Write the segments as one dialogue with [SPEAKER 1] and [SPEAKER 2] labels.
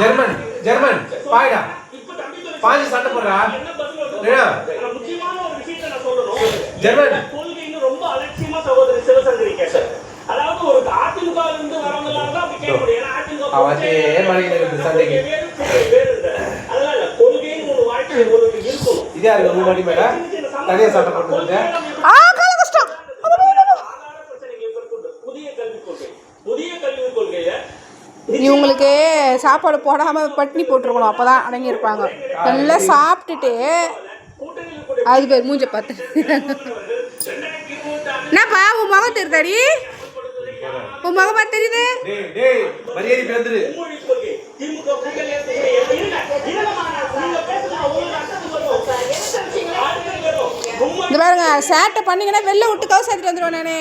[SPEAKER 1] German German பாய்டா பாஞ்சு சண்டை போடுறா
[SPEAKER 2] முக்கியமான ஒரு விஷயத்தை நான் சொல்லணும்.
[SPEAKER 1] ஜெர்மன்
[SPEAKER 2] கொள்கைன்னு ரொம்ப அலட்சியமா சகோதரி சிவசங்கரி கேட்டார். அதாவது ஒரு அதிமுக இருந்து வரவங்களால தான் அப்படி கேட்க முடியும். ஏன்னா அதிமுக அதனால கொள்கைன்னு ஒரு வாழ்க்கை உங்களுக்கு இருக்கணும்.
[SPEAKER 1] இதே இருக்கு மூணு மணி மேல தனியா சண்டை போட்டுருங்க.
[SPEAKER 2] புதிய கல்விக் கொள்கையை
[SPEAKER 3] இவங்களுக்கு சாப்பாடு போடாமல் பட்டினி போட்டிருக்கணும், அப்போ தான் அடங்கியிருப்பாங்க. நல்லா சாப்பிட்டுட்டு அது பேர் மூஞ்ச பார்த்து என்னப்பா உன் முகம் தெரியுதாடி? உன் முகம் பார்த்து தெரியுது? இந்த பாருங்க, சேட்டை பண்ணிங்கன்னா வெளில விட்டு கவுஸ் எடுத்துட்டு வந்துடுவேன் நானே.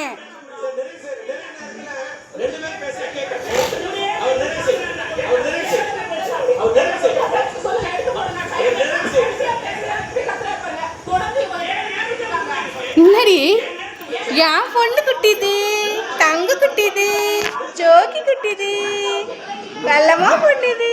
[SPEAKER 3] என்னடி என் பொண்ணு குட்டிது, தங்க குட்டிது, ஜோக்கி குட்டிது, வெள்ளமா பொண்ணுது.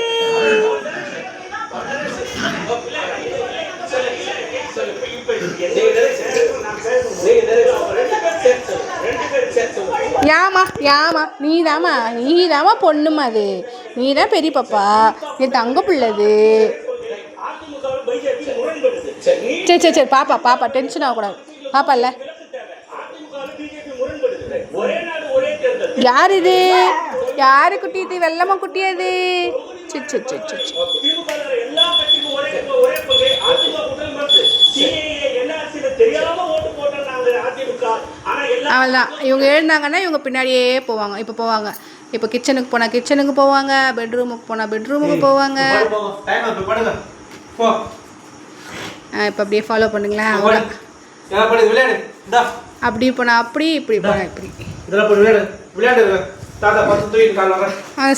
[SPEAKER 3] ஏமா ஏமா நீதாமா பொண்ணுமா, அது நீதான் பெரிய பாப்பா, நீ தங்க பிள்ளது. சரி சரி சரி பாப்பா பாப்பா டென்ஷன் ஆகக்கூடாது. பாப்பா இல்லை யார் இது? யாரு குட்டி இது? வெள்ளமா குட்டி அது. சரி சரி சரி சரி அவள்தான். இவங்க எழுந்தாங்கன்னா இவங்க பின்னாடியே போவாங்க. இப்போ போவாங்க, இப்போ கிச்சனுக்கு போனால் கிச்சனுக்கு போவாங்க, பெட்ரூமுக்கு போனால் பெட்ரூமுக்கு போவாங்க. இப்போ அப்படியே ஃபாலோ பண்ணுங்களேன். அப்படி போனால் அப்படி, இப்படி போனால் இப்படி.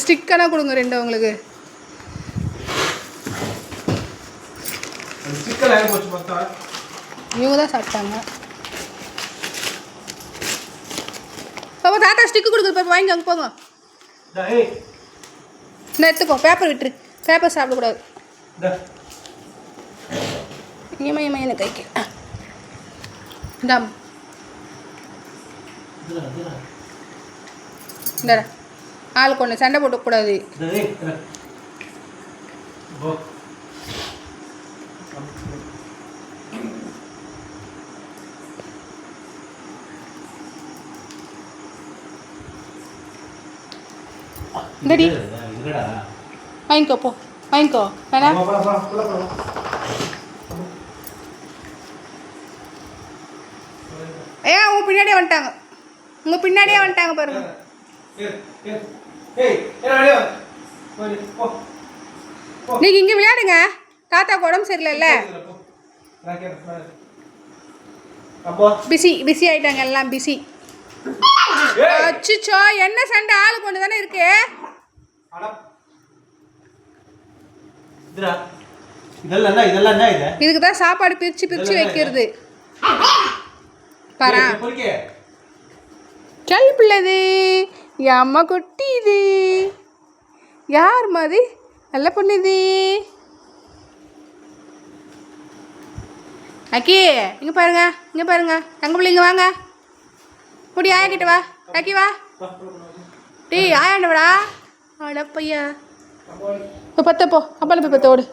[SPEAKER 3] ஸ்டிக்கனா கொடுங்க ரெண்டு அவங்களுக்கு. இவங்க தான் சாப்பிட்டாங்க. பாப்பா தாத்தா ஸ்டிக்கு கொடுக்குது, பாப்பா வாங்கி அங்கே போங்க. இந்த எடுத்துக்கோ, பேப்பர் விட்டுரு, பேப்பர் சாப்பிடக்கூடாது. ஏமா எனக்கு கைக்கு இந்தாம் இந்த ஆளுக்கு ஒன்று சண்டை போட்டக்கூடாது. இந்தடி வாங்கிக்கோ, போ வாங்கிக்கோ. வேணா ஏன் உங்க பின்னாடியே வந்துட்டாங்க, உங்க பின்னாடியே வந்துட்டாங்க பாருங்க. நீங்க இங்க விளையாடுங்க, தாத்தா உடம்பு சரியில்லைல்ல. பிஸி ஆயிட்டாங்க எல்லாம், பிஸி. அச்சோ என்ன சண்டை? ஆளு கொண்டு தானே இருக்கு. இதுக்கு தான் சாப்பாடு பிரிச்சு பிரிச்சு வைக்கிறது. பாரா கல் பிள்ளது, என் அம்மா குட்டி இது. யார் மாதிரி நல்ல பொண்ணுது. அக்கி இங்கே பாருங்க, இங்கே பாருங்க, தங்க பிள்ளைங்க வாங்க. குடி ஆயா கிட்ட வா, அக்கி வா. டீ ஆயாண்ட விடா. அட பையா, இப்போ பத்தப்போ அப்பால போய் பத்த ஓடு.